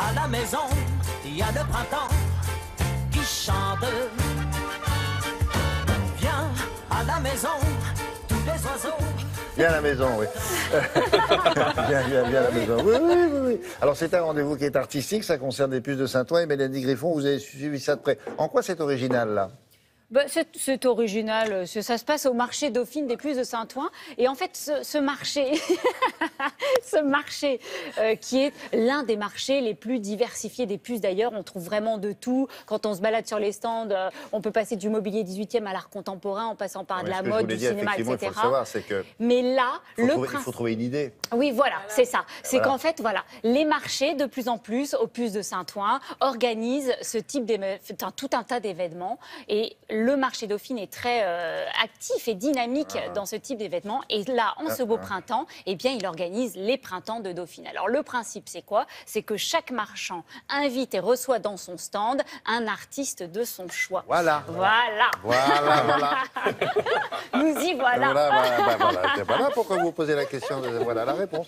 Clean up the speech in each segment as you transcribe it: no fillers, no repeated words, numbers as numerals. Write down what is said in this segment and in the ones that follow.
à la maison, il y a le printemps qui chante. Viens à la maison, tous les oiseaux. Viens à la maison, oui. viens à la maison. Oui. Alors, c'est un rendez-vous qui est artistique, ça concerne les puces de Saint-Ouen. Et Mélanie Griffon, vous avez suivi ça de près. En quoi c'est original, là ? C'est original. Ça se passe au marché Dauphine des puces de Saint-Ouen. Et en fait, ce marché, qui est l'un des marchés les plus diversifiés des puces d'ailleurs, on trouve vraiment de tout. Quand on se balade sur les stands, on peut passer du mobilier 18e à l'art contemporain, en passant par de la mode, du cinéma, etc. Il faut le savoir, c'est que... Mais là, il faut trouver une idée. Oui, voilà, c'est ça. C'est qu'en fait, voilà, les marchés, de plus en plus, aux puces de Saint-Ouen, organisent ce type tout un tas d'événements. Et le marché Dauphine est très actif et dynamique dans ce type d'événements. Et là, en ce beau printemps, eh bien, il organise les printemps de Dauphine. Alors, le principe, c'est quoi? C'est que chaque marchand invite et reçoit dans son stand un artiste de son choix. Voilà. Nous y voilà. Voilà pourquoi vous posez la question. Voilà la réponse.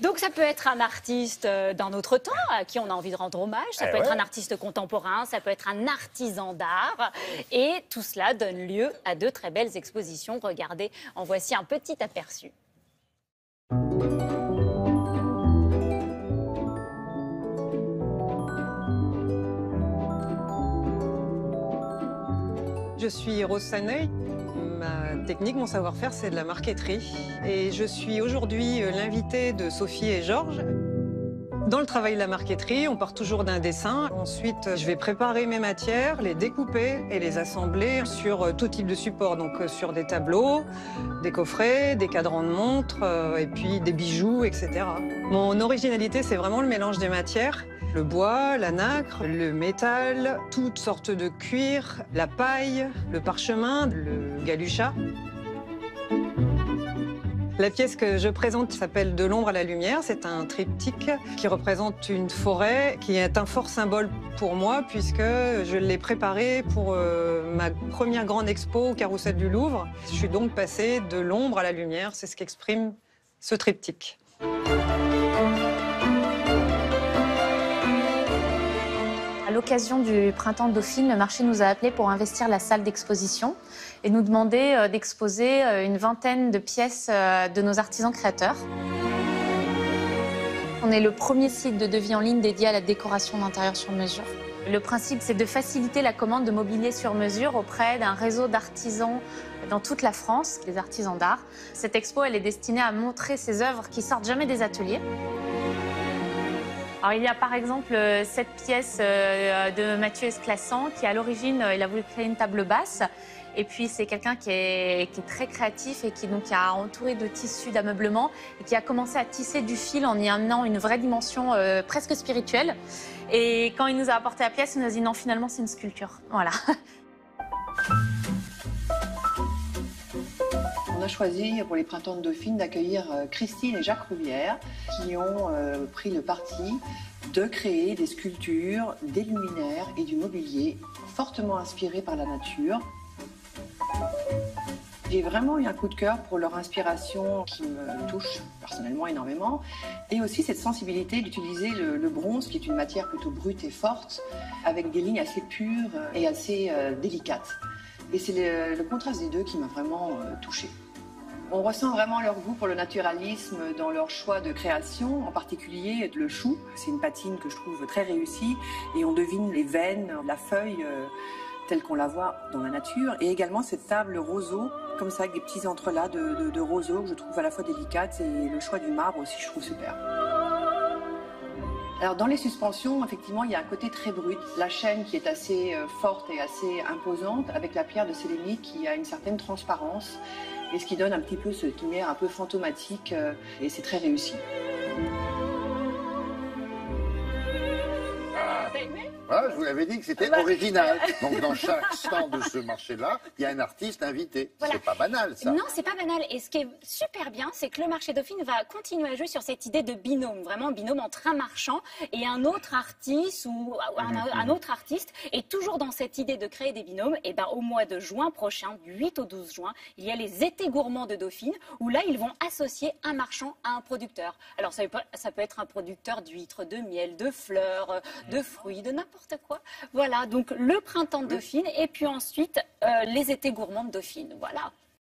Donc ça peut être un artiste d'un autre temps à qui on a envie de rendre hommage, ça peut être un artiste contemporain, ça peut être un artisan d'art. Et tout cela donne lieu à de très belles expositions. Regardez, en voici un petit aperçu. Je suis Rose Saneuil. Ma technique, mon savoir-faire, c'est de la marqueterie. Et je suis aujourd'hui l'invitée de Sophie et Georges. Dans le travail de la marqueterie, on part toujours d'un dessin. Ensuite, je vais préparer mes matières, les découper et les assembler sur tout type de support. Donc sur des tableaux, des coffrets, des cadrans de montres, et puis des bijoux, etc. Mon originalité, c'est vraiment le mélange des matières. Le bois, la nacre, le métal, toutes sortes de cuir, la paille, le parchemin, le galuchat. La pièce que je présente s'appelle De l'ombre à la lumière. C'est un triptyque qui représente une forêt qui est un fort symbole pour moi puisque je l'ai préparé pour ma première grande expo au Carrousel du Louvre. Je suis donc passée de l'ombre à la lumière. C'est ce qu'exprime ce triptyque. À l'occasion du printemps de Dauphine, le marché nous a appelés pour investir la salle d'exposition et nous demander d'exposer une vingtaine de pièces de nos artisans créateurs. On est le premier site de devis en ligne dédié à la décoration d'intérieur sur mesure. Le principe, c'est de faciliter la commande de mobilier sur mesure auprès d'un réseau d'artisans dans toute la France, les artisans d'art. Cette expo, elle est destinée à montrer ces œuvres qui sortent jamais des ateliers. Alors, il y a par exemple cette pièce de Mathieu Esclassan qui, à l'origine, il a voulu créer une table basse. Et puis, c'est quelqu'un qui est très créatif et qui donc a entouré de tissus d'ameublement et qui a commencé à tisser du fil en y amenant une vraie dimension presque spirituelle. Et quand il nous a apporté la pièce, il nous a dit non, finalement, c'est une sculpture. Voilà. On a choisi pour les printemps de Dauphine d'accueillir Christine et Jacques Rouvière qui ont pris le parti de créer des sculptures, des luminaires et du mobilier fortement inspirés par la nature. J'ai vraiment eu un coup de cœur pour leur inspiration qui me touche personnellement énormément et aussi cette sensibilité d'utiliser le bronze qui est une matière plutôt brute et forte avec des lignes assez pures et assez délicates. Et c'est le contraste des deux qui m'a vraiment touchée. On ressent vraiment leur goût pour le naturalisme dans leur choix de création, en particulier le chou. C'est une patine que je trouve très réussie et on devine les veines, la feuille telle qu'on la voit dans la nature. Et également cette table roseau, comme ça avec des petits entrelacs de roseau que je trouve à la fois délicate et le choix du marbre aussi je trouve super. Alors dans les suspensions, effectivement, il y a un côté très brut. La chaîne qui est assez forte et assez imposante avec la pierre de sélénite qui a une certaine transparence et ce qui donne un petit peu ce lumière un peu fantomatique et c'est très réussi. Voilà, je vous l'avais dit que c'était original. Donc dans chaque stand de ce marché-là, il y a un artiste invité. Voilà. C'est pas banal, ça. Non, c'est pas banal. Et ce qui est super bien, c'est que le marché Dauphine va continuer à jouer sur cette idée de binôme, vraiment binôme entre un marchand et un autre artiste ou un autre artiste. Et toujours dans cette idée de créer des binômes, et ben au mois de juin prochain, du 8 au 12 juin, il y a les étés gourmands de Dauphine, où là ils vont associer un marchand à un producteur. Alors ça peut être un producteur d'huîtres, de miel, de fleurs, de fruits, de n'importe quoi. Voilà, donc le printemps de Dauphine et puis ensuite les étés gourmands de Dauphine. Voilà.